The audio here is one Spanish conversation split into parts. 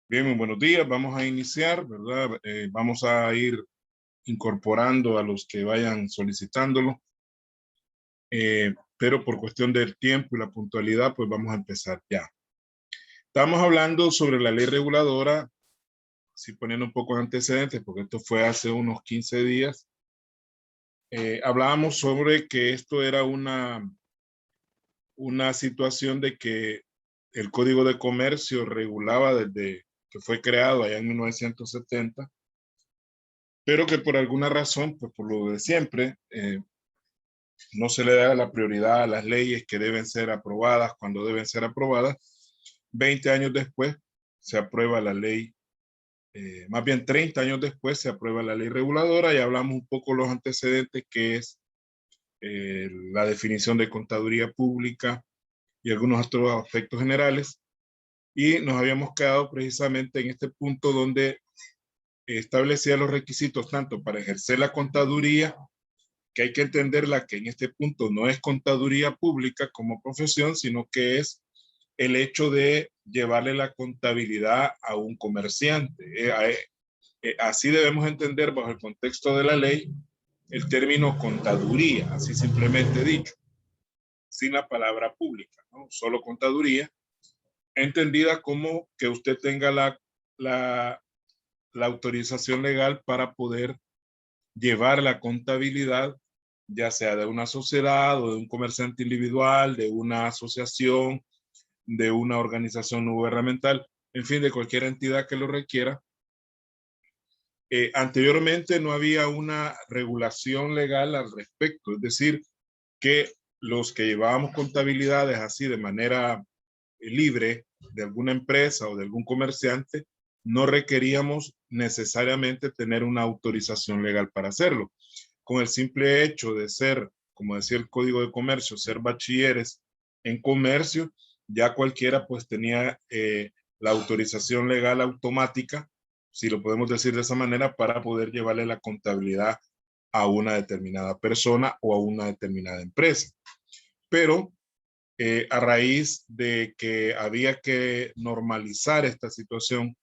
Bien, muy buenos días. Vamos a iniciar, ¿verdad? Vamos a ir incorporando a los que vayan solicitándolo, pero por cuestión del tiempo y la puntualidad, pues vamos a empezar ya. Estamos hablando sobre la ley reguladora, si poniendo un poco de antecedentes, porque esto fue hace unos 15 días. Hablábamos sobre que esto era una situación de que el Código de Comercio regulaba desde que fue creado allá en 1970, pero que por alguna razón, pues por lo de siempre, no se le da la prioridad a las leyes que deben ser aprobadas cuando deben ser aprobadas. 20 años después se aprueba la ley, más bien 30 años después se aprueba la ley reguladora y hablamos un poco los antecedentes, que es la definición de contaduría pública y algunos otros aspectos generales. Y nos habíamos quedado precisamente en este punto donde establecía los requisitos tanto para ejercer la contaduría, que hay que entenderla que en este punto no es contaduría pública como profesión, sino que es el hecho de llevarle la contabilidad a un comerciante. Así debemos entender bajo el contexto de la ley el término contaduría, así simplemente dicho, sin la palabra pública, ¿no? Solo contaduría, entendida como que usted tenga la, la autorización legal para poder llevar la contabilidad, ya sea de una sociedad o de un comerciante individual, de una asociación, de una organización no gubernamental, en fin, de cualquier entidad que lo requiera. Anteriormente no había una regulación legal al respecto, es decir, que los que llevábamos contabilidades así de manera libre de alguna empresa o de algún comerciante, no requeríamos necesariamente tener una autorización legal para hacerlo. Con el simple hecho de ser, como decía el Código de Comercio, ser bachilleres en comercio, ya cualquiera pues tenía la autorización legal automática, si lo podemos decir de esa manera, para poder llevarle la contabilidad a una determinada persona o a una determinada empresa. Pero a raíz de que había que normalizar esta situación,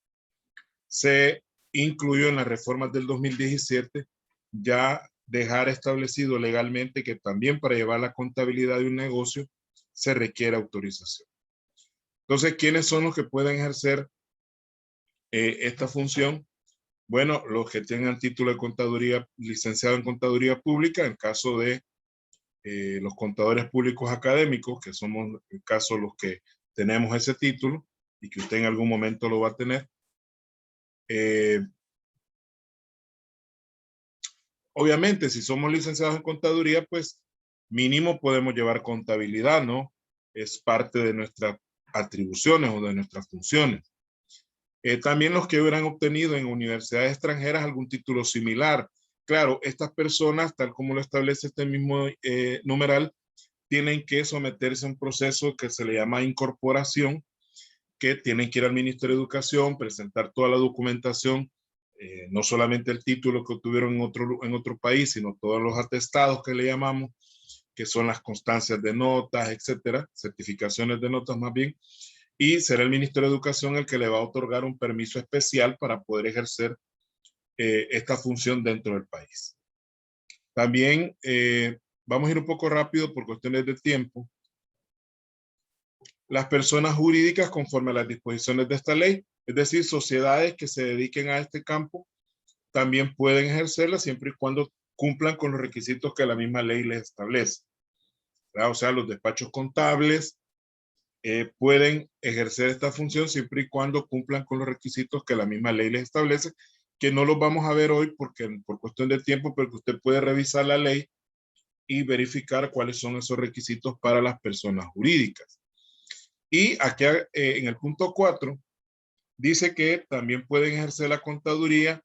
se incluyó en las reformas del 2017 ya dejar establecido legalmente que también para llevar la contabilidad de un negocio se requiere autorización. Entonces, ¿quiénes son los que pueden ejercer esta función? Bueno, los que tengan título de contaduría, licenciado en contaduría pública, en caso de los contadores públicos académicos, que somos en caso los que tenemos ese título y que usted en algún momento lo va a tener. Obviamente, si somos licenciados en contaduría, pues mínimo podemos llevar contabilidad, ¿no? Es parte de nuestras atribuciones o de nuestras funciones. También los que hubieran obtenido en universidades extranjeras algún título similar. Claro, estas personas, tal como lo establece este mismo numeral, tienen que someterse a un proceso que se le llama incorporación, que tienen que ir al Ministerio de Educación, presentar toda la documentación, no solamente el título que obtuvieron en otro país, sino todos los atestados que le llamamos, que son las constancias de notas, etcétera, certificaciones de notas más bien, y será el Ministerio de Educación el que le va a otorgar un permiso especial para poder ejercer esta función dentro del país. También vamos a ir un poco rápido por cuestiones de tiempo. Las personas jurídicas conforme a las disposiciones de esta ley, es decir, sociedades que se dediquen a este campo, también pueden ejercerla siempre y cuando cumplan con los requisitos que la misma ley les establece. ¿Verdad? O sea, los despachos contables pueden ejercer esta función siempre y cuando cumplan con los requisitos que la misma ley les establece, que no los vamos a ver hoy porque por cuestión de tiempo, pero que usted puede revisar la ley y verificar cuáles son esos requisitos para las personas jurídicas. Y aquí en el punto 4 dice que también pueden ejercer la contaduría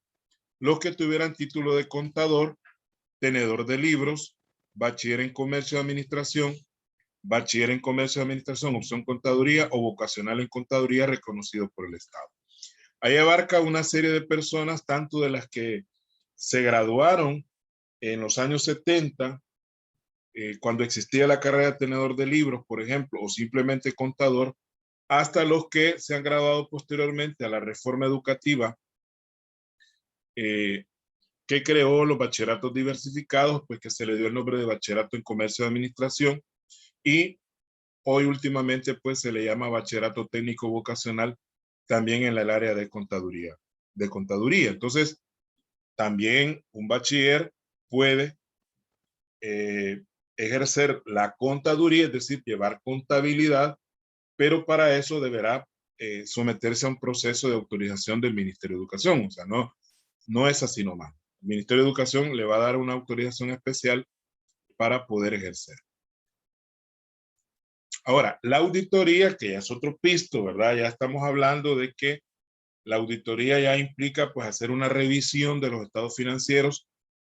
los que tuvieran título de contador, tenedor de libros, bachiller en comercio y administración, bachiller en comercio y administración, opción contaduría o vocacional en contaduría reconocido por el Estado. Ahí abarca una serie de personas, tanto de las que se graduaron en los años 70, cuando existía la carrera de tenedor de libros, por ejemplo, o simplemente contador, hasta los que se han graduado posteriormente a la reforma educativa que creó los bachilleratos diversificados, pues que se le dio el nombre de bachillerato en comercio y administración, y hoy últimamente pues se le llama bachillerato técnico vocacional también en el área de contaduría. Entonces, también un bachiller puede ejercer la contaduría, es decir, llevar contabilidad, pero para eso deberá someterse a un proceso de autorización del Ministerio de Educación. O sea, no es así nomás. El Ministerio de Educación le va a dar una autorización especial para poder ejercer. Ahora, la auditoría, que ya es otro pisto, ¿verdad? Ya estamos hablando de que la auditoría ya implica pues hacer una revisión de los estados financieros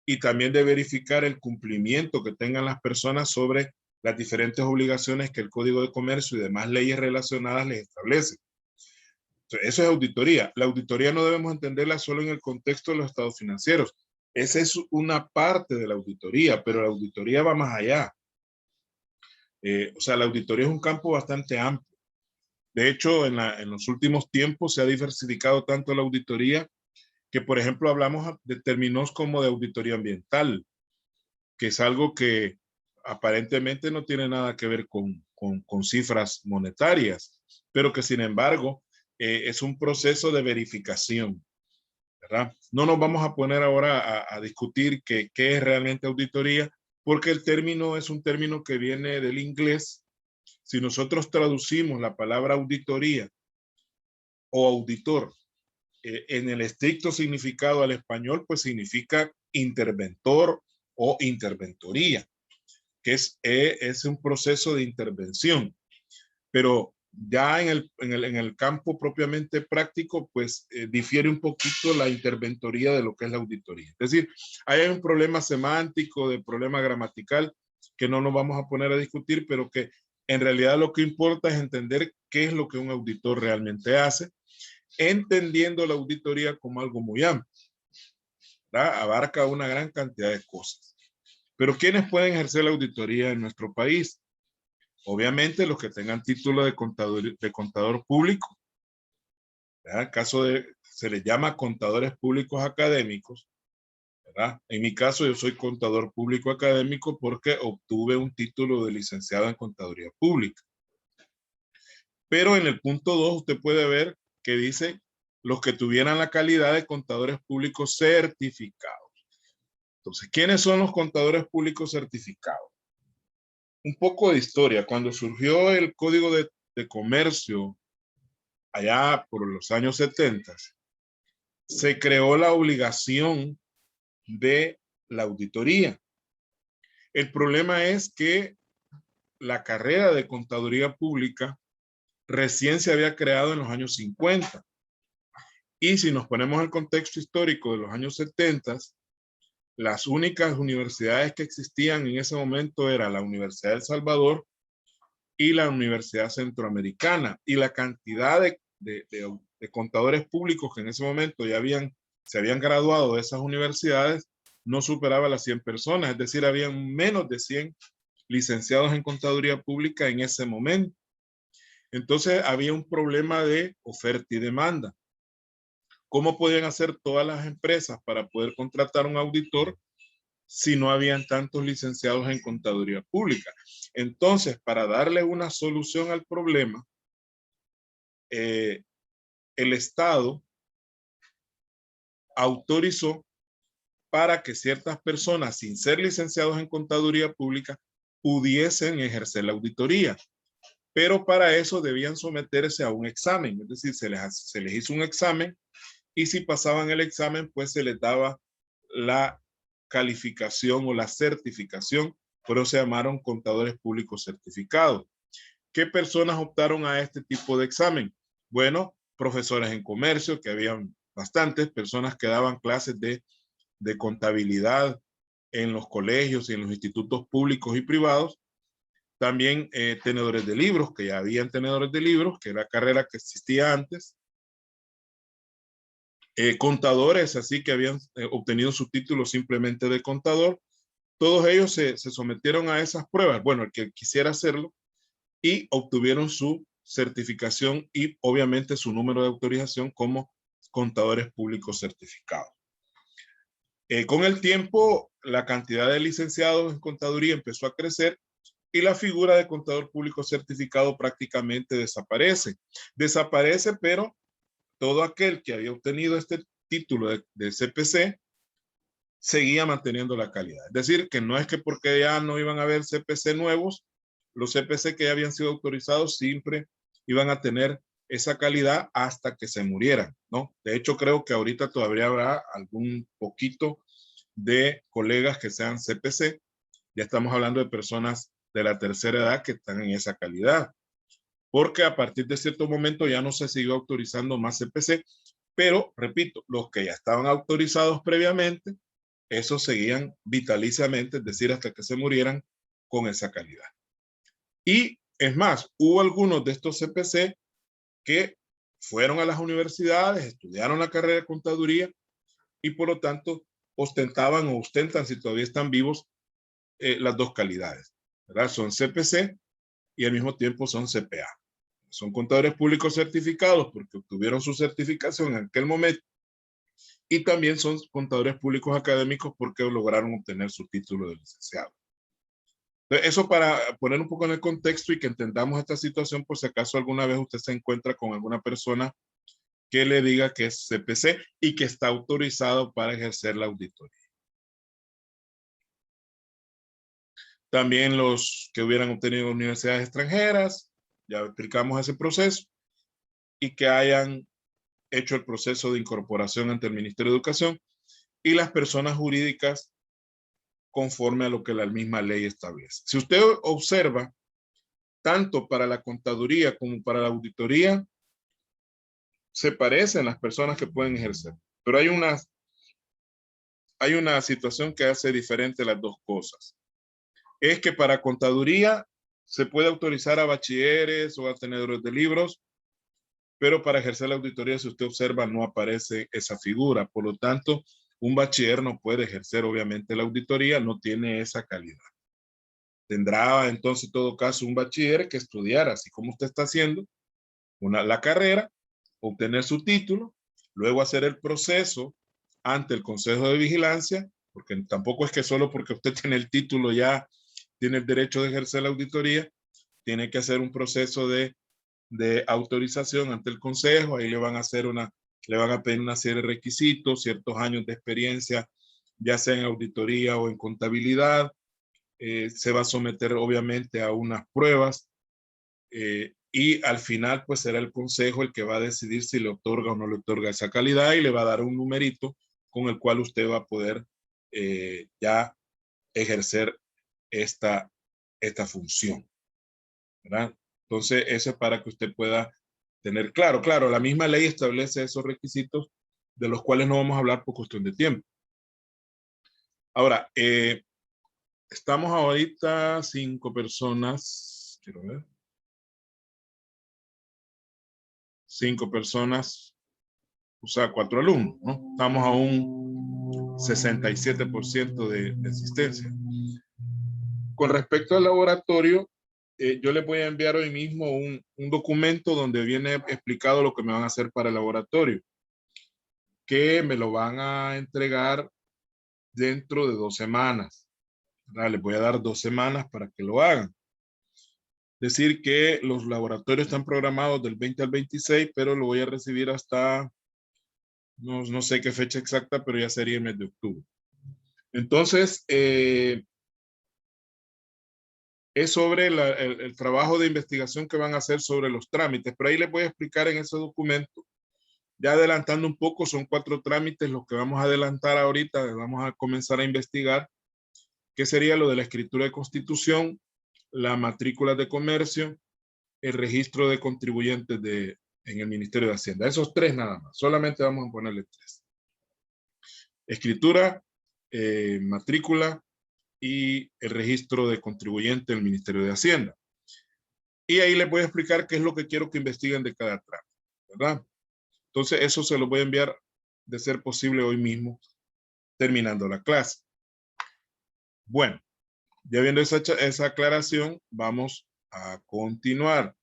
y también de verificar el cumplimiento que tengan las personas sobre las diferentes obligaciones que el Código de Comercio y demás leyes relacionadas les establecen. Entonces, eso es auditoría. La auditoría no debemos entenderla solo en el contexto de los estados financieros. Esa es una parte de la auditoría, pero la auditoría va más allá. O sea, la auditoría es un campo bastante amplio. De hecho, en los últimos tiempos se ha diversificado tanto la auditoría que, por ejemplo, hablamos de términos como de auditoría ambiental, que es algo que aparentemente no tiene nada que ver con cifras monetarias, pero que sin embargo es un proceso de verificación, ¿verdad? No nos vamos a poner ahora a discutir qué es realmente auditoría, porque el término es un término que viene del inglés. Si nosotros traducimos la palabra auditoría o auditor en el estricto significado al español, pues significa interventor o interventoría, que es un proceso de intervención. Pero ya en el campo propiamente práctico, pues difiere un poquito la interventoría de lo que es la auditoría. Es decir, hay un problema semántico, de problema gramatical, que no nos vamos a poner a discutir, pero que en realidad lo que importa es entender qué es lo que un auditor realmente hace, entendiendo la auditoría como algo muy amplio, ¿verdad? Abarca una gran cantidad de cosas. Pero ¿quiénes pueden ejercer la auditoría en nuestro país? Obviamente los que tengan título de contador público. ¿Verdad? En caso se les llama contadores públicos académicos, ¿verdad? En mi caso yo soy contador público académico porque obtuve un título de licenciado en contaduría pública. Pero en el punto 2 usted puede ver que dice los que tuvieran la calidad de contadores públicos certificados. Entonces, ¿quiénes son los contadores públicos certificados? Un poco de historia. Cuando surgió el Código de Comercio, allá por los años 70, se creó la obligación de la auditoría. El problema es que la carrera de contaduría pública recién se había creado en los años 50. Y si nos ponemos el contexto histórico de los años 70, las únicas universidades que existían en ese momento era la Universidad de El Salvador y la Universidad Centroamericana. Y la cantidad de contadores públicos que en ese momento se habían graduado de esas universidades no superaba las 100 personas. Es decir, habían menos de 100 licenciados en contaduría pública en ese momento. Entonces había un problema de oferta y demanda. ¿Cómo podían hacer todas las empresas para poder contratar un auditor si no habían tantos licenciados en contaduría pública? Entonces, para darle una solución al problema, el Estado autorizó para que ciertas personas sin ser licenciados en contaduría pública pudiesen ejercer la auditoría. Pero para eso debían someterse a un examen, es decir, se les hizo un examen y si pasaban el examen, pues se les daba la calificación o la certificación, pero se llamaron contadores públicos certificados. ¿Qué personas optaron a este tipo de examen? Bueno, profesores en comercio, que habían bastantes personas que daban clases de contabilidad en los colegios y en los institutos públicos y privados. También tenedores de libros, que ya habían tenedores de libros, que era la carrera que existía antes. Contadores, así que habían obtenido su título simplemente de contador. Todos ellos se sometieron a esas pruebas. Bueno, el que quisiera hacerlo, y obtuvieron su certificación y obviamente su número de autorización como contadores públicos certificados. Con el tiempo, la cantidad de licenciados en contaduría empezó a crecer y la figura de contador público certificado prácticamente desaparece. Desaparece, pero todo aquel que había obtenido este título de CPC seguía manteniendo la calidad. Es decir, que no es que porque ya no iban a haber CPC nuevos, los CPC que ya habían sido autorizados siempre iban a tener esa calidad hasta que se murieran, ¿no? De hecho, creo que ahorita todavía habrá algún poquito de colegas que sean CPC. Ya estamos hablando de personas de la tercera edad que están en esa calidad. Porque a partir de cierto momento ya no se siguió autorizando más CPC, pero repito, los que ya estaban autorizados previamente, esos seguían vitaliciamente, es decir, hasta que se murieran con esa calidad. Y es más, hubo algunos de estos CPC que fueron a las universidades, estudiaron la carrera de contaduría y por lo tanto ostentaban o ostentan, si todavía están vivos, las dos calidades, ¿verdad? Son CPC y al mismo tiempo son CPA. Son contadores públicos certificados porque obtuvieron su certificación en aquel momento y también son contadores públicos académicos porque lograron obtener su título de licenciado. Entonces, eso para poner un poco en el contexto y que entendamos esta situación por si acaso alguna vez usted se encuentra con alguna persona que le diga que es CPC y que está autorizado para ejercer la auditoría. También los que hubieran obtenido universidades extranjeras, ya explicamos ese proceso, y que hayan hecho el proceso de incorporación ante el Ministerio de Educación y las personas jurídicas conforme a lo que la misma ley establece. Si usted observa, tanto para la contaduría como para la auditoría, se parecen las personas que pueden ejercer, pero hay una situación que hace diferente las dos cosas. Es que para contaduría se puede autorizar a bachilleres o a tenedores de libros, pero para ejercer la auditoría, si usted observa, no aparece esa figura. Por lo tanto, un bachiller no puede ejercer, obviamente, la auditoría, no tiene esa calidad. Tendrá, entonces, en todo caso, un bachiller que estudiar, así como usted está haciendo, la carrera, obtener su título, luego hacer el proceso ante el Consejo de Vigilancia, porque tampoco es que solo porque usted tiene el título ya tiene el derecho de ejercer la auditoría, tiene que hacer un proceso de autorización ante el Consejo. Ahí le van a pedir una serie de requisitos, ciertos años de experiencia, ya sea en auditoría o en contabilidad. Se va a someter obviamente a unas pruebas y al final pues será el Consejo el que va a decidir si le otorga o no le otorga esa calidad y le va a dar un numerito con el cual usted va a poder ya ejercer esta función, ¿verdad? Entonces, eso es para que usted pueda tener claro. Claro, la misma ley establece esos requisitos de los cuales no vamos a hablar por cuestión de tiempo. Ahora, estamos ahorita 5 personas, quiero ver. 5 personas, o sea, 4 alumnos, ¿no? Estamos a un 67% de asistencia. Con respecto al laboratorio, yo les voy a enviar hoy mismo un documento donde viene explicado lo que me van a hacer para el laboratorio, que me lo van a entregar dentro de 2 semanas. Les voy a dar 2 semanas para que lo hagan. Decir que los laboratorios están programados del 20 al 26, pero lo voy a recibir hasta, no sé qué fecha exacta, pero ya sería el mes de octubre. Entonces, es sobre el trabajo de investigación que van a hacer sobre los trámites, pero ahí les voy a explicar en ese documento, ya adelantando un poco, son 4 trámites los que vamos a adelantar ahorita, vamos a comenzar a investigar, que sería lo de la escritura de constitución, la matrícula de comercio, el registro de contribuyentes en el Ministerio de Hacienda. Esos 3 nada más, solamente vamos a ponerle 3. Escritura, matrícula, y el registro de contribuyente del Ministerio de Hacienda. Y ahí les voy a explicar qué es lo que quiero que investiguen de cada trámite, ¿verdad? Entonces, eso se lo voy a enviar, de ser posible, hoy mismo, terminando la clase. Bueno, ya viendo esa aclaración, vamos a continuar.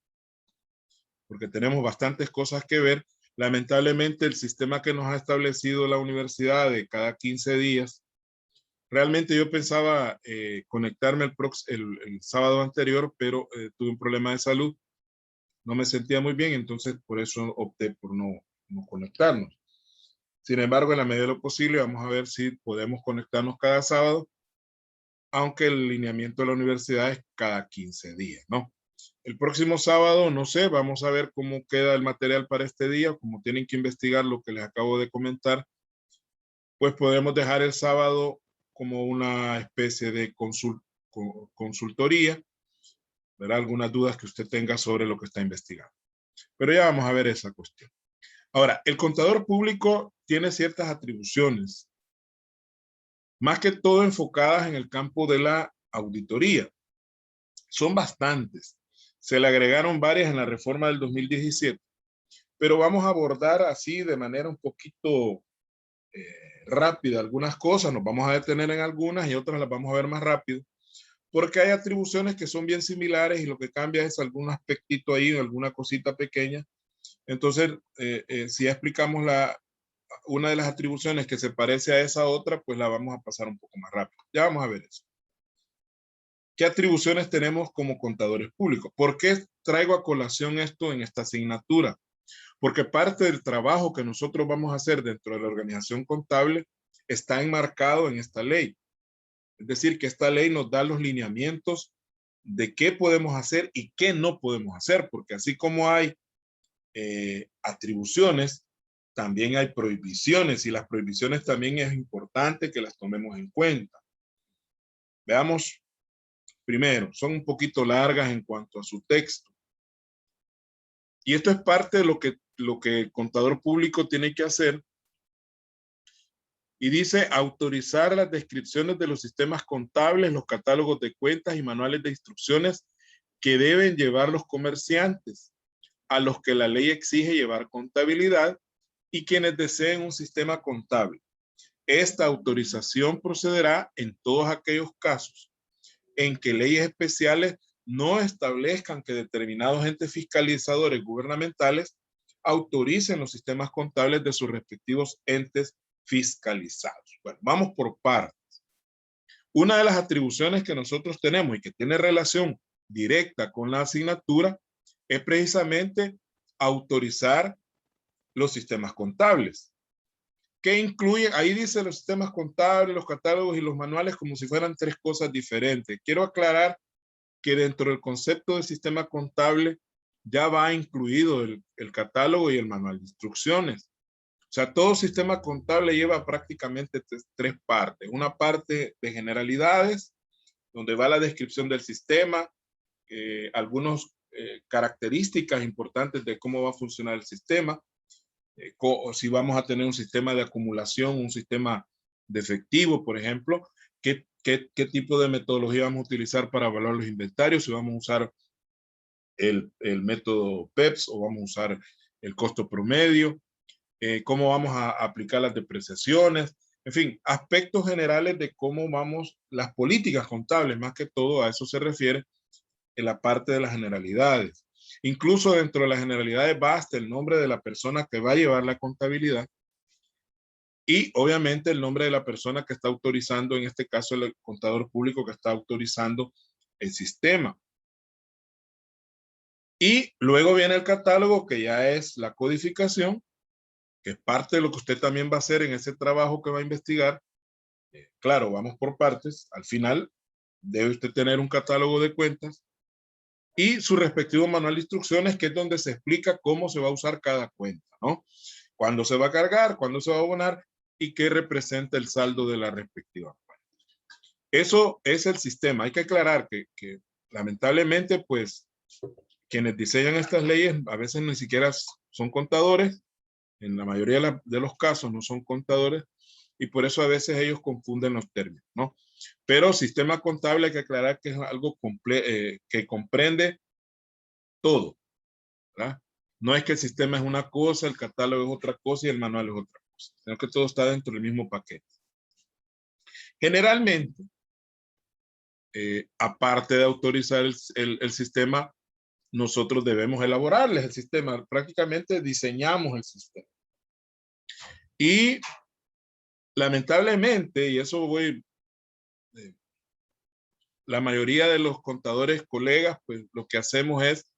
porque tenemos bastantes cosas que ver. Lamentablemente, el sistema que nos ha establecido la universidad de cada 15 días, realmente yo pensaba conectarme el sábado anterior, pero tuve un problema de salud, no me sentía muy bien, entonces por eso opté por no conectarnos. Sin embargo, en la medida de lo posible, vamos a ver si podemos conectarnos cada sábado, aunque el lineamiento de la universidad es cada 15 días, ¿no? El próximo sábado, no sé, vamos a ver cómo queda el material para este día, como tienen que investigar lo que les acabo de comentar, pues podemos dejar el sábado como una especie de consultoría, verá algunas dudas que usted tenga sobre lo que está investigando. Pero ya vamos a ver esa cuestión. Ahora, el contador público tiene ciertas atribuciones, más que todo enfocadas en el campo de la auditoría. Son bastantes. Se le agregaron varias en la reforma del 2017, pero vamos a abordar así de manera un poquito rápida algunas cosas, nos vamos a detener en algunas y otras las vamos a ver más rápido, porque hay atribuciones que son bien similares y lo que cambia es algún aspectito ahí, alguna cosita pequeña. Entonces, si explicamos una de las atribuciones que se parece a esa otra, pues la vamos a pasar un poco más rápido. Ya vamos a ver eso. ¿Qué atribuciones tenemos como contadores públicos? ¿Por qué traigo a colación esto en esta asignatura? Porque parte del trabajo que nosotros vamos a hacer dentro de la organización contable está enmarcado en esta ley. Es decir, que esta ley nos da los lineamientos de qué podemos hacer y qué no podemos hacer, porque así como hay atribuciones, también hay prohibiciones, y las prohibiciones también es importante que las tomemos en cuenta. Veamos, primero, son un poquito largas en cuanto a su texto. Y esto es parte de lo que el contador público tiene que hacer. Y dice autorizar las descripciones de los sistemas contables, los catálogos de cuentas y manuales de instrucciones que deben llevar los comerciantes, a los que la ley exige llevar contabilidad y quienes deseen un sistema contable. Esta autorización procederá en todos aquellos casos en que leyes especiales no establezcan que determinados entes fiscalizadores gubernamentales autoricen los sistemas contables de sus respectivos entes fiscalizados. Bueno, vamos por partes. Una de las atribuciones que nosotros tenemos y que tiene relación directa con la asignatura es precisamente autorizar los sistemas contables. ¿Qué incluye? Ahí dice los sistemas contables, los catálogos y los manuales como si fueran tres cosas diferentes. Quiero aclarar que dentro del concepto de sistema contable ya va incluido el catálogo y el manual de instrucciones. O sea, todo sistema contable lleva prácticamente tres partes. Una parte de generalidades, donde va la descripción del sistema, algunas características importantes de cómo va a funcionar el sistema, o si vamos a tener un sistema de acumulación, un sistema de efectivo, por ejemplo, qué tipo de metodología vamos a utilizar para evaluar los inventarios, si vamos a usar el método PEPS o vamos a usar el costo promedio, cómo vamos a aplicar las depreciaciones, en fin, aspectos generales de cómo vamos, las políticas contables, más que todo a eso se refiere en la parte de las generalidades. Incluso dentro de las generalidades basta el nombre de la persona que va a llevar la contabilidad y obviamente el nombre de la persona que está autorizando, en este caso el contador público que está autorizando el sistema. Y luego viene el catálogo, que ya es la codificación, que es parte de lo que usted también va a hacer en ese trabajo que va a investigar. Claro, vamos por partes. Al final debe usted tener un catálogo de cuentas y su respectivo manual de instrucciones, que es donde se explica cómo se va a usar cada cuenta, ¿no? Cuándo se va a cargar, cuándo se va a abonar y qué representa el saldo de la respectiva cuenta. Eso es el sistema. Hay que aclarar que lamentablemente, pues, quienes diseñan estas leyes a veces ni siquiera son contadores, en la mayoría de los casos no son contadores, y por eso a veces ellos confunden los términos, ¿no? Pero sistema contable hay que aclarar que es algo que comprende todo, ¿verdad? No es que el sistema es una cosa, el catálogo es otra cosa y el manual es otra cosa, sino que todo está dentro del mismo paquete. Generalmente, aparte de autorizar el sistema, nosotros debemos elaborarles el sistema. Prácticamente diseñamos el sistema. Y lamentablemente, y eso la mayoría de los contadores colegas, pues lo que hacemos es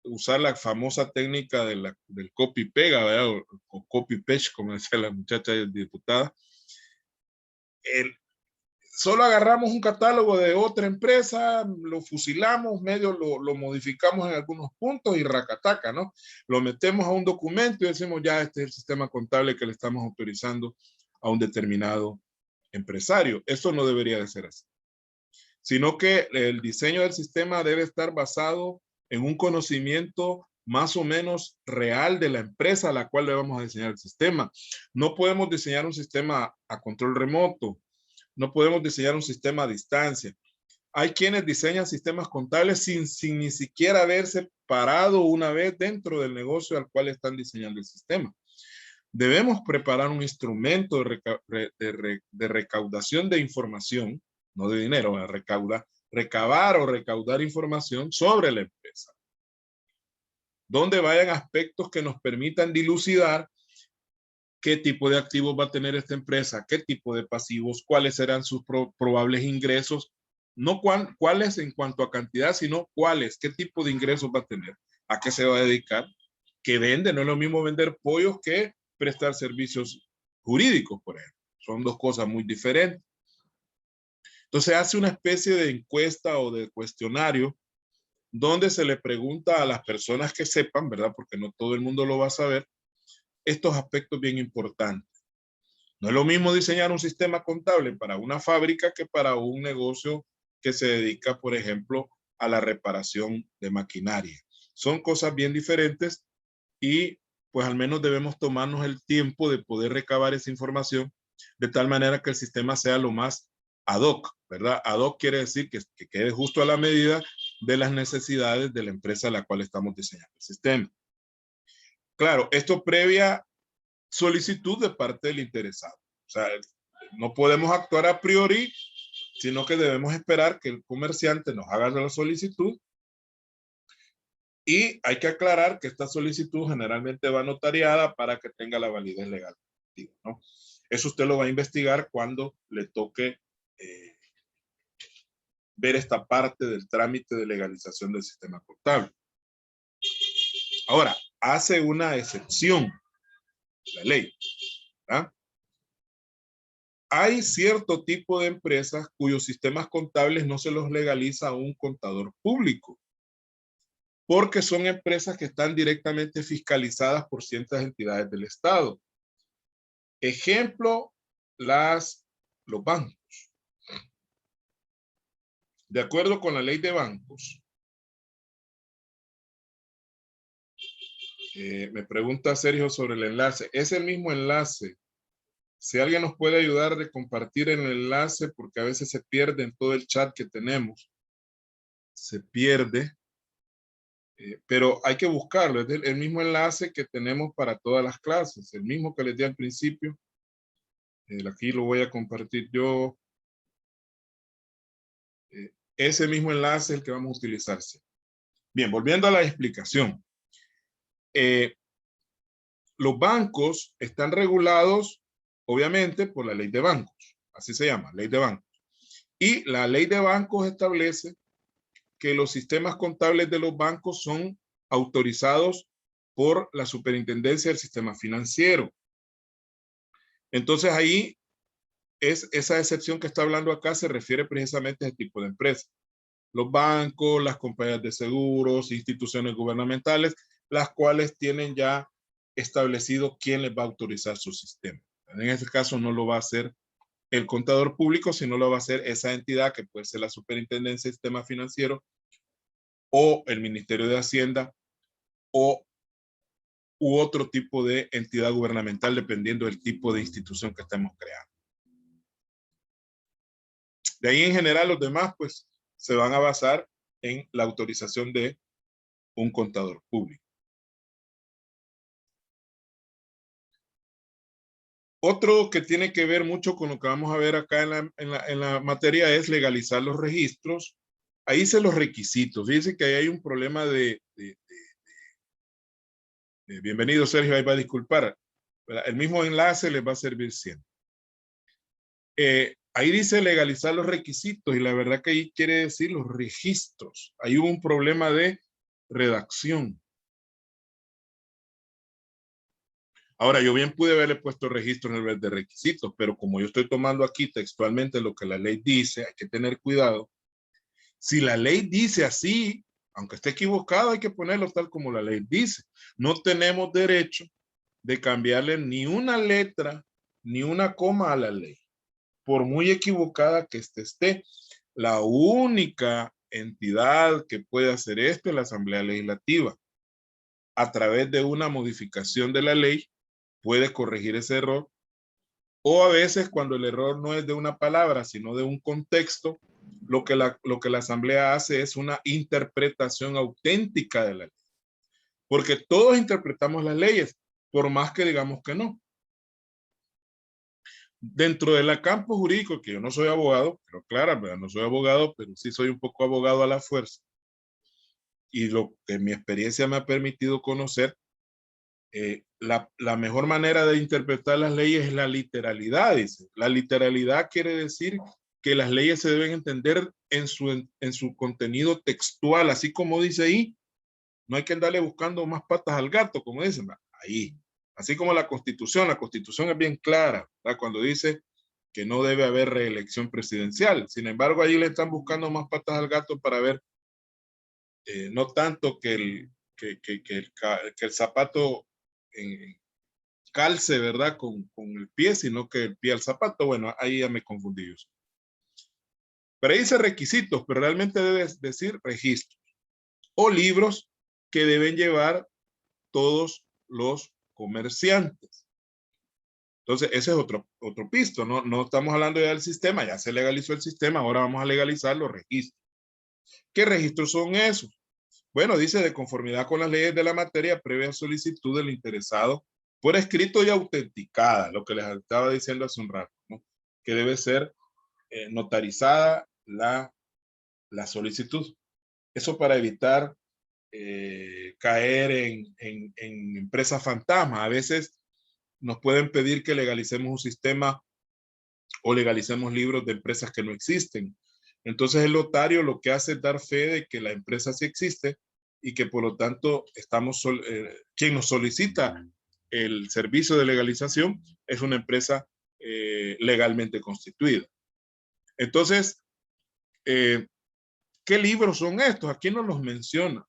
usar la famosa técnica del copy-pega, ¿verdad? O copy-paste, como decía la muchacha diputada. Solo agarramos un catálogo de otra empresa, lo fusilamos, medio lo modificamos en algunos puntos y racataca, ¿no? Lo metemos a un documento y decimos, ya este es el sistema contable que le estamos autorizando a un determinado empresario. Eso no debería de ser así, sino que el diseño del sistema debe estar basado en un conocimiento más o menos real de la empresa a la cual le vamos a diseñar el sistema. No podemos diseñar un sistema a control remoto, no podemos diseñar un sistema a distancia. Hay quienes diseñan sistemas contables sin ni siquiera haberse parado una vez dentro del negocio al cual están diseñando el sistema. Debemos preparar un instrumento de recaudación de información, no de dinero, recabar o recaudar información sobre la empresa, donde vayan aspectos que nos permitan dilucidar qué tipo de activos va a tener esta empresa, qué tipo de pasivos, cuáles serán sus probables ingresos, no cuáles en cuanto a cantidad, sino cuáles, qué tipo de ingresos va a tener, a qué se va a dedicar, qué vende. No es lo mismo vender pollos que prestar servicios jurídicos, por ejemplo. Son dos cosas muy diferentes. Entonces hace una especie de encuesta o de cuestionario donde se le pregunta a las personas que sepan, ¿verdad? Porque no todo el mundo lo va a saber, estos aspectos bien importantes. No es lo mismo diseñar un sistema contable para una fábrica que para un negocio que se dedica, por ejemplo, a la reparación de maquinaria. Son cosas bien diferentes y pues al menos debemos tomarnos el tiempo de poder recabar esa información de tal manera que el sistema sea lo más ad hoc, ¿verdad? Ad hoc quiere decir que quede justo a la medida de las necesidades de la empresa a la cual estamos diseñando el sistema. Claro, esto previa solicitud de parte del interesado. O sea, no podemos actuar a priori, sino que debemos esperar que el comerciante nos haga la solicitud. Y hay que aclarar que esta solicitud generalmente va notariada para que tenga la validez legal, ¿no? Eso usted lo va a investigar cuando le toque ver esta parte del trámite de legalización del sistema contable. Ahora, hace una excepción la ley, ¿verdad? Hay cierto tipo de empresas cuyos sistemas contables no se los legaliza a un contador público, porque son empresas que están directamente fiscalizadas por ciertas entidades del Estado. Ejemplo, los bancos. De acuerdo con la ley de bancos, me pregunta Sergio sobre el enlace. Es el mismo enlace. Si alguien nos puede ayudar de compartir el enlace, porque a veces se pierde en todo el chat que tenemos. Se pierde. Pero hay que buscarlo. Es el mismo enlace que tenemos para todas las clases. El mismo que les di al principio. Aquí lo voy a compartir yo. Ese mismo enlace es el que vamos a utilizar. Bien, volviendo a la explicación. Los bancos están regulados, obviamente, por la ley de bancos. Así se llama, ley de bancos. Y la ley de bancos establece que los sistemas contables de los bancos son autorizados por la superintendencia del sistema financiero. Entonces ahí esa excepción que está hablando acá se refiere precisamente a ese tipo de empresas. Los bancos, las compañías de seguros, instituciones gubernamentales, las cuales tienen ya establecido quién les va a autorizar su sistema. En este caso no lo va a hacer el contador público, sino lo va a hacer esa entidad que puede ser la Superintendencia del Sistema Financiero o el Ministerio de Hacienda u otro tipo de entidad gubernamental dependiendo del tipo de institución que estemos creando. De ahí en general los demás pues se van a basar en la autorización de un contador público. Otro que tiene que ver mucho con lo que vamos a ver acá en la materia es legalizar los registros ahí hice los requisitos. Fíjense que ahí hay un problema bienvenido Sergio, ahí va a disculpar. El mismo enlace les va a servir siempre. Ahí dice legalizar los requisitos y la verdad que ahí quiere decir los registros. Ahí hubo un problema de redacción. Ahora, yo bien pude haberle puesto registro en vez de requisitos, pero como yo estoy tomando aquí textualmente lo que la ley dice, hay que tener cuidado. Si la ley dice así, aunque esté equivocado, hay que ponerlo tal como la ley dice. No tenemos derecho de cambiarle ni una letra, ni una coma a la ley, por muy equivocada que esté. La única entidad que puede hacer esto es la Asamblea Legislativa. A través de una modificación de la ley, puede corregir ese error. O a veces cuando el error no es de una palabra, sino de un contexto, lo que la Asamblea hace es una interpretación auténtica de la ley. Porque todos interpretamos las leyes, por más que digamos que no. Dentro del campo jurídico, que yo no soy abogado, pero claro, no soy abogado, pero sí soy un poco abogado a la fuerza. Y lo que mi experiencia me ha permitido conocer, la mejor manera de interpretar las leyes es la literalidad, dice. La literalidad quiere decir que las leyes se deben entender en su contenido textual, así como dice ahí. No hay que andarle buscando más patas al gato, como dicen, ahí. Así como la Constitución es bien clara, ¿verdad? Cuando dice que no debe haber reelección presidencial. Sin embargo, ahí le están buscando más patas al gato para ver, no tanto que el zapato calce, ¿verdad? Con el pie, sino que el pie al zapato. Bueno, ahí ya me confundí yo. Pero ahí dice requisitos, pero realmente debe decir registros o libros que deben llevar todos los comerciantes. Entonces, ese es otro pisto, no estamos hablando ya del sistema, ya se legalizó el sistema, ahora vamos a legalizar los registros. ¿Qué registros son esos? Bueno, dice de conformidad con las leyes de la materia, previa solicitud del interesado por escrito y autenticada, lo que les estaba diciendo hace un rato, ¿no? Que debe ser notarizada la solicitud. Eso para evitar caer en empresas fantasma. A veces nos pueden pedir que legalicemos un sistema o legalicemos libros de empresas que no existen. Entonces el notario lo que hace es dar fe de que la empresa sí existe y que por lo tanto quien nos solicita el servicio de legalización es una empresa legalmente constituida. Entonces, ¿qué libros son estos? Aquí no los menciona.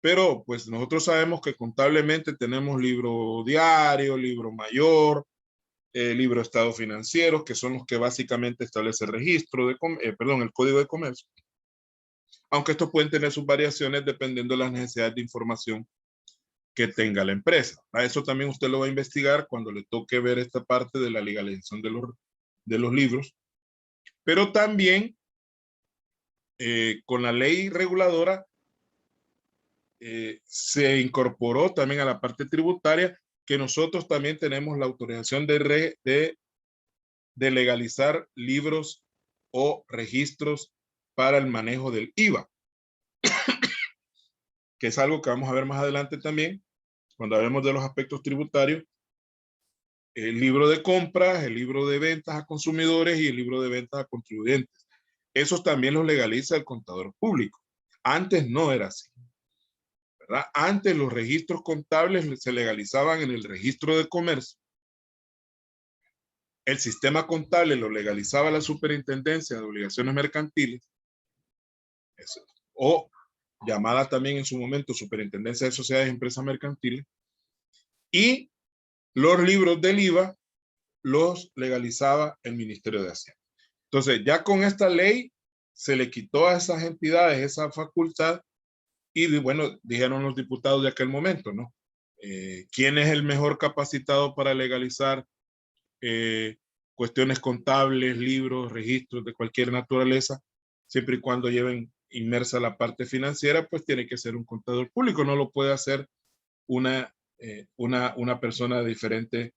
Pero pues nosotros sabemos que contablemente tenemos libro diario, libro mayor, libro de estado financiero, que son los que básicamente establece el registro de, el código de comercio. Aunque estos pueden tener sus variaciones dependiendo de las necesidades de información que tenga la empresa. A eso también usted lo va a investigar cuando le toque ver esta parte de la legalización de los libros. Pero también con la ley reguladora se incorporó también a la parte tributaria que nosotros también tenemos la autorización de legalizar libros o registros para el manejo del IVA, que es algo que vamos a ver más adelante también, cuando hablemos de los aspectos tributarios, el libro de compras, el libro de ventas a consumidores y el libro de ventas a contribuyentes. Esos también los legaliza el contador público. Antes no era así, ¿verdad? Antes los registros contables se legalizaban en el registro de comercio. El sistema contable lo legalizaba la Superintendencia de Obligaciones Mercantiles, o llamada también en su momento Superintendencia de Sociedades y Empresas Mercantiles, y los libros del IVA los legalizaba el Ministerio de Hacienda. Entonces, ya con esta ley se le quitó a esas entidades esa facultad y, bueno, dijeron los diputados de aquel momento, ¿no? ¿Quién es el mejor capacitado para legalizar cuestiones contables, libros, registros de cualquier naturaleza? Siempre y cuando lleven inmersa la parte financiera, pues tiene que ser un contador público, no lo puede hacer una persona de diferente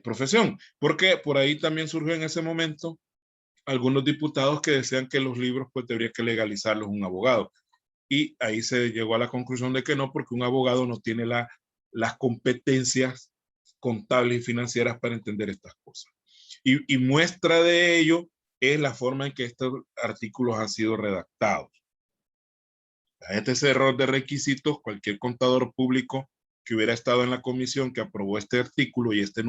profesión. Porque por ahí también surgió en ese momento algunos diputados que decían que los libros pues debería que legalizarlos un abogado. Y ahí se llegó a la conclusión de que no, porque un abogado no tiene las competencias contables y financieras para entender estas cosas. Y muestra de ello es la forma en que estos artículos han sido redactados. Este error de requisitos, cualquier contador público que hubiera estado en la comisión que aprobó este artículo y este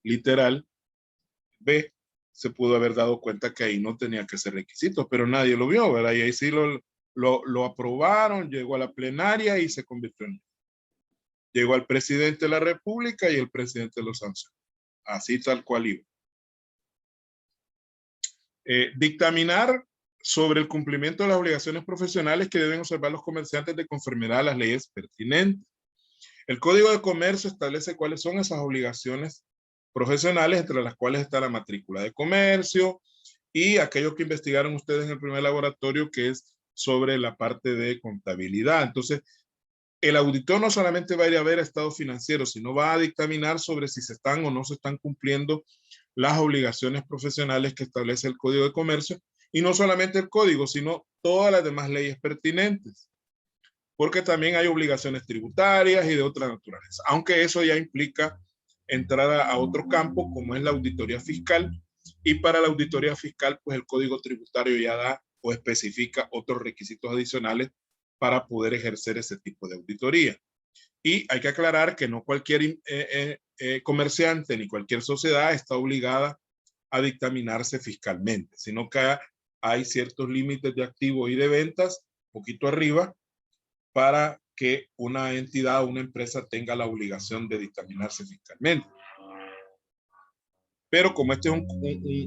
literal, B, se pudo haber dado cuenta que ahí no tenía que ser requisitos, pero nadie lo vio, ¿verdad? Y ahí sí lo aprobaron, llegó a la plenaria y se convirtió en. Llegó al presidente de la República y el presidente lo sancionó. Así tal cual iba. Dictaminar sobre el cumplimiento de las obligaciones profesionales que deben observar los comerciantes de conformidad a las leyes pertinentes. El Código de Comercio establece cuáles son esas obligaciones profesionales, entre las cuales está la matrícula de comercio y aquello que investigaron ustedes en el primer laboratorio, que es sobre la parte de contabilidad. Entonces, el auditor no solamente va a ir a ver estados financieros, sino va a dictaminar sobre si se están o no se están cumpliendo las obligaciones profesionales que establece el Código de Comercio, y no solamente el código, sino todas las demás leyes pertinentes, porque también hay obligaciones tributarias y de otra naturaleza, aunque eso ya implica entrar a otro campo, como es la auditoría fiscal, y para la auditoría fiscal, pues el Código Tributario ya da o especifica otros requisitos adicionales para poder ejercer ese tipo de auditoría. Y hay que aclarar que no cualquier comerciante ni cualquier sociedad está obligada a dictaminarse fiscalmente, sino que hay ciertos límites de activos y de ventas, poquito arriba, para que una entidad o una empresa tenga la obligación de dictaminarse fiscalmente. Pero como esta es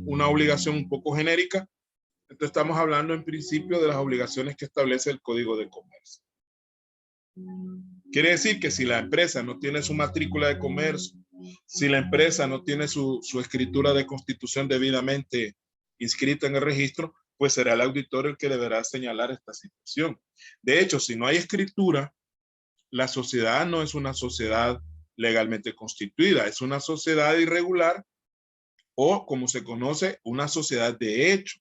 una obligación un poco genérica, entonces estamos hablando en principio de las obligaciones que establece el Código de Comercio. Quiere decir que si la empresa no tiene su matrícula de comercio, si la empresa no tiene su escritura de constitución debidamente inscrita en el registro, pues será el auditor el que deberá señalar esta situación. De hecho, si no hay escritura, la sociedad no es una sociedad legalmente constituida, es una sociedad irregular o, como se conoce, una sociedad de hecho.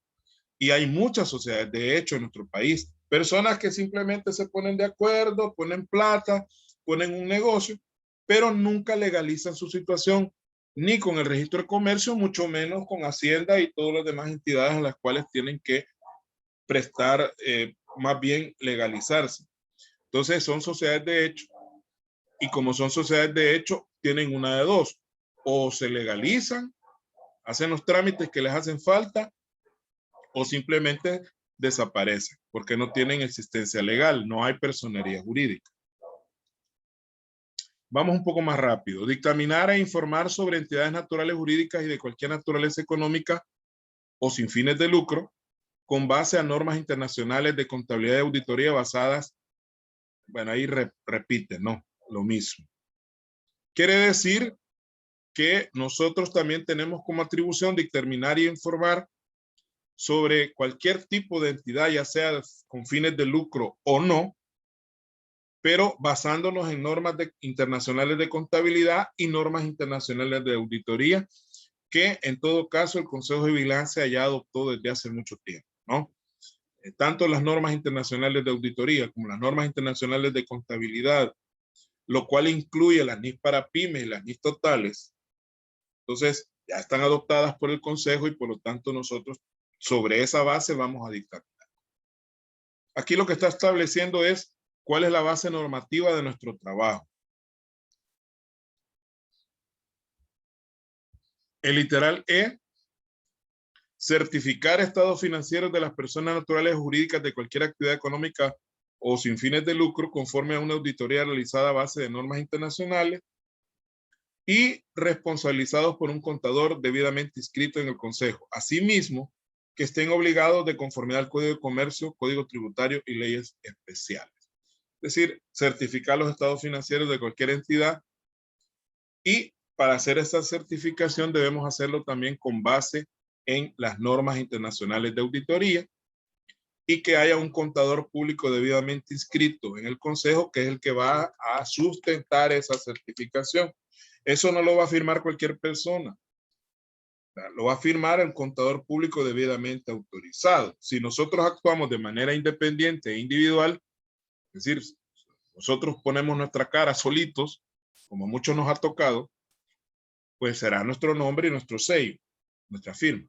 Y hay muchas sociedades de hecho en nuestro país. Personas que simplemente se ponen de acuerdo, ponen plata, ponen un negocio, pero nunca legalizan su situación, ni con el registro de comercio, mucho menos con Hacienda y todas las demás entidades a las cuales tienen que prestar, más bien legalizarse. Entonces son sociedades de hecho, y como son sociedades de hecho, tienen una de dos: o se legalizan, hacen los trámites que les hacen falta, o simplemente desaparecen porque no tienen existencia legal, no hay personería jurídica. Vamos un poco más rápido. Dictaminar e informar sobre entidades naturales jurídicas y de cualquier naturaleza económica o sin fines de lucro, con base a normas internacionales de contabilidad y auditoría basadas, bueno, ahí repite, no, lo mismo. Quiere decir que nosotros también tenemos como atribución dictaminar y informar sobre cualquier tipo de entidad, ya sea con fines de lucro o no, pero basándonos en normas internacionales de contabilidad y normas internacionales de auditoría, que en todo caso el Consejo de Vigilancia ya adoptó desde hace mucho tiempo, ¿no? Tanto las normas internacionales de auditoría como las normas internacionales de contabilidad, lo cual incluye las NIF para pymes y las NIF totales. Entonces, ya están adoptadas por el Consejo y por lo tanto nosotros sobre esa base vamos a dictaminar. Aquí lo que está estableciendo es cuál es la base normativa de nuestro trabajo. El literal E, certificar estados financieros de las personas naturales o jurídicas de cualquier actividad económica o sin fines de lucro conforme a una auditoría realizada a base de normas internacionales y responsabilizados por un contador debidamente inscrito en el Consejo. Asimismo, que estén obligados de conformidad al Código de Comercio, Código Tributario y leyes especiales. Es decir, certificar los estados financieros de cualquier entidad, y para hacer esta certificación debemos hacerlo también con base en las normas internacionales de auditoría y que haya un contador público debidamente inscrito en el Consejo, que es el que va a sustentar esa certificación. Eso no lo va a firmar cualquier persona. Lo va a firmar el contador público debidamente autorizado. Si nosotros actuamos de manera independiente e individual, es decir, nosotros ponemos nuestra cara solitos, como mucho nos ha tocado, pues será nuestro nombre y nuestro sello, nuestra firma.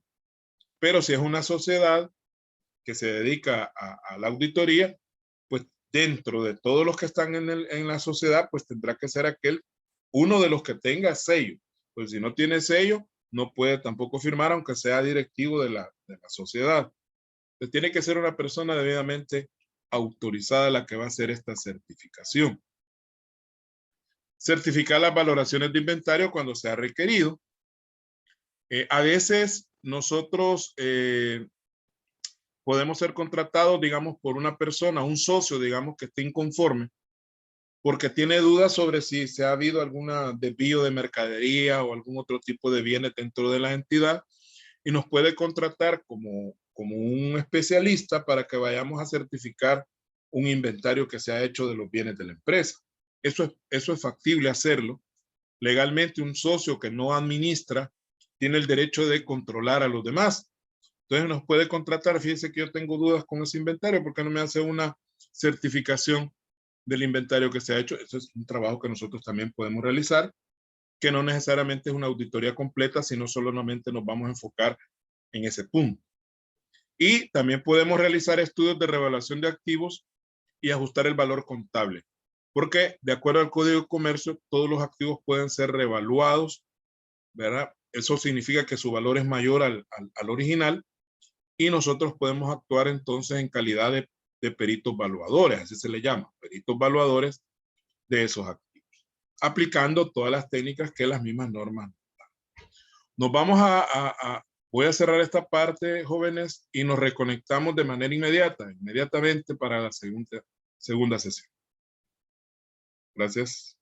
Pero si es una sociedad que se dedica a la auditoría, pues dentro de todos los que están en la sociedad, pues tendrá que ser uno de los que tenga sello. Pues si no tiene sello, no puede tampoco firmar, aunque sea directivo de la sociedad. Entonces tiene que ser una persona debidamente autorizada la que va a hacer esta certificación. Certificar las valoraciones de inventario cuando sea requerido. A veces nosotros podemos ser contratados, digamos, por una persona, un socio, digamos, que esté inconforme, porque tiene dudas sobre si se ha habido algún desvío de mercadería o algún otro tipo de bienes dentro de la entidad, y nos puede contratar como un especialista para que vayamos a certificar un inventario que se ha hecho de los bienes de la empresa. Eso es factible hacerlo. Legalmente, un socio que no administra tiene el derecho de controlar a los demás. Entonces nos puede contratar. Fíjense que yo tengo dudas con ese inventario, ¿por qué no me hace una certificación del inventario que se ha hecho? Eso es un trabajo que nosotros también podemos realizar, que no necesariamente es una auditoría completa, sino solamente nos vamos a enfocar en ese punto. Y también podemos realizar estudios de revaluación de activos y ajustar el valor contable, porque de acuerdo al Código de Comercio, todos los activos pueden ser revaluados, ¿verdad? Eso significa que su valor es mayor al original, y nosotros podemos actuar entonces en calidad de peritos valuadores, así se le llama, peritos valuadores de esos activos, aplicando todas las técnicas que las mismas normas. Nos vamos voy a cerrar esta parte, jóvenes, y nos reconectamos de manera inmediatamente para la segunda sesión. Gracias.